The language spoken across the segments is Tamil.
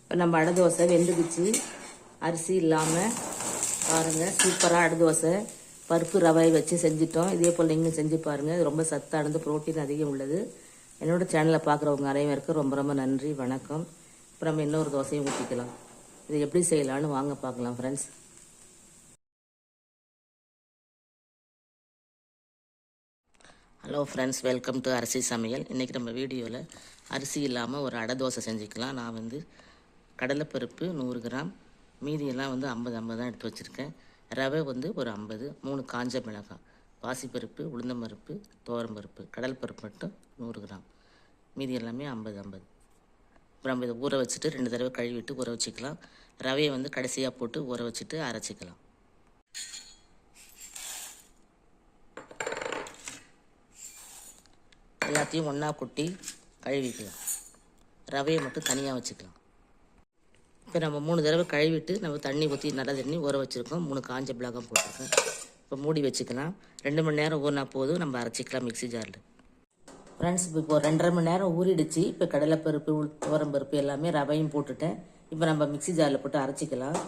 இப்போ நம்ம அடை தோசை வெந்துக்குச்சு. அரிசி இல்லாமல் பாருங்கள், சூப்பராக அடை தோசை பருப்பு ரவை வச்சு செஞ்சிட்டோம். இதே போல் நீங்கள் செஞ்சு பாருங்கள். இது ரொம்ப சத்தானது, புரோட்டீன் அதிகம் உள்ளது. என்னோடய சேனலை பார்க்குறவங்க அனைவருக்கும் ரொம்ப ரொம்ப நன்றி, வணக்கம். இப்போ நம்ம இன்னொரு தோசையும் ஊற்றிக்கலாம். இது எப்படி செய்யலான்னு வாங்க பார்க்கலாம் friends. Hello friends, welcome to அரிசி சமையல். இன்றைக்கி நம்ம வீடியோவில் அரிசி இல்லாமல் ஒரு அடை தோசை செஞ்சுக்கலாம். நான் கடலைப்பருப்பு 100 கிராம், மீதியெல்லாம் 50 தான் எடுத்து வச்சுருக்கேன். ரவை ஒரு 50, 3 காஞ்ச மிளகாய், பாசிப்பருப்பு, உளுந்தம்பருப்பு, துவரம்பருப்பு, கடலைப்பருப்பு மட்டும் 100 கிராம், மீதி எல்லாமே 50. இப்போ நம்ம இதை ஊற வச்சுட்டு 2 தடவை கழுவிட்டு ஊற வச்சுக்கலாம். ரவையை கடைசியாக போட்டு ஊற வச்சுட்டு அரைச்சிக்கலாம். எல்லாத்தையும் ஒன்றா கொட்டி கழுவிக்கலாம். ரவையை மட்டும் தனியாக வச்சுக்கலாம். இப்போ நம்ம 3 தடவை கழுவிட்டு நம்ம தண்ணி ஊற்றி நல்ல தண்ணி ஊற வச்சுருக்கோம். 3 காஞ்ச மிளகாய் போட்டிருக்கேன். இப்போ மூடி வச்சுக்கலாம். 2 மணி நேரம் ஊறினா போதும், நம்ம அரைச்சிக்கலாம் மிக்ஸி ஜாரில். ஃப்ரெண்ட்ஸ், இப்போ 2.5 மணி நேரம் ஊறிடுச்சு. இப்போ கடலைப்பருப்பு, துவரம்பருப்பு எல்லாமே ரவையும் போட்டுட்டேன். இப்போ நம்ம மிக்ஸி ஜாரில் போட்டு அரைச்சிக்கலாம்.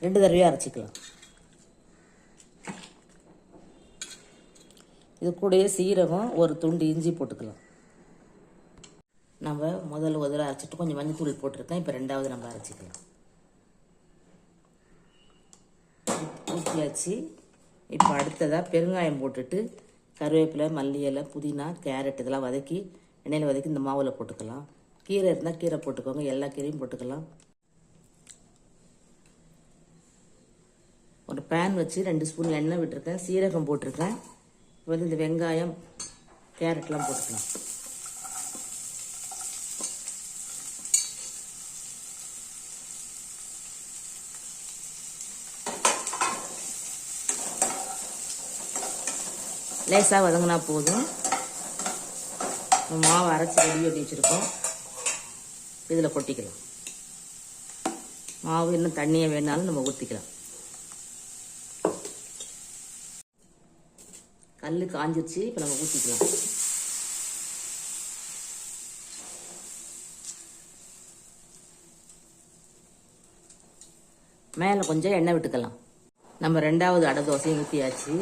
ரெண்டு தடவையாக அரைச்சிக்கலாம். இது கூடயே சீரகம், ஒரு துண்டு இஞ்சி போட்டுக்கலாம். நம்ம முதல்ல ஒரு தடவை அரைச்சிட்டு கொஞ்சம் மஞ்சத்தூள் போட்டிருக்கேன். இப்போ 2வது நம்ம அரைச்சிக்கலாம். ஊற்றியாச்சு. இப்போ அடுத்ததாக பெருங்காயம் போட்டுட்டு கருவேப்பிலை, மல்லி இலை, புதினா, கேரட் இதெல்லாம் வதக்கி எண்ணெயில் வதக்கி இந்த மாவில் போட்டுக்கலாம். கீரை இருந்தால் கீரை போட்டுக்கோங்க, எல்லா கீரையும் போட்டுக்கலாம். ஒரு பேன் வச்சு 2 ஸ்பூன் எண்ணெய் விட்டுருக்கேன். சீரகம் போட்டிருக்கேன். இப்போ இந்த வெங்காயம், கேரட்லாம் போட்டுக்கலாம். லேசாக வதங்கினா போதும். மாவு அரைச்சி ரெடி பண்ணி வச்சுருக்கோம். இதில் கொட்டிக்கலாம். மாவு இன்னும் தண்ணியை வேணாலும் நம்ம ஊற்றிக்கலாம். கல் காஞ்சிருச்சு. இப்போ நம்ம ஊற்றிக்கலாம். மேலே கொஞ்சம் எண்ணெய் விட்டுக்கலாம். நம்ம 2வது அடை தோசையும் ஊற்றியாச்சு.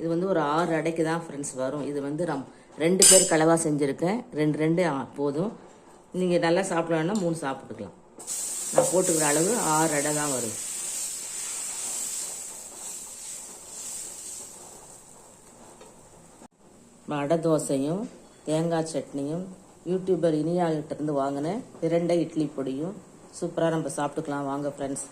இது ஒரு 6 அடைக்கு தான் ஃப்ரெண்ட்ஸ் வரும். இது நான் 2 பேர் கலவாக செஞ்சுருக்கேன். 2 போதும். நீங்கள் நல்லா சாப்பிடலான்னா 3 சாப்பிட்டுக்கலாம். நான் போட்டுக்கிற அளவு 6 அடை தான் வரும். அடை தோசையும் தேங்காய் சட்னியும் யூடியூபர் இனியாகிட்ட இருந்து வாங்கின 2 இட்லி பொடியும் சூப்பராக நம்ம சாப்பிட்டுக்கலாம். வாங்க ஃப்ரெண்ட்ஸ்.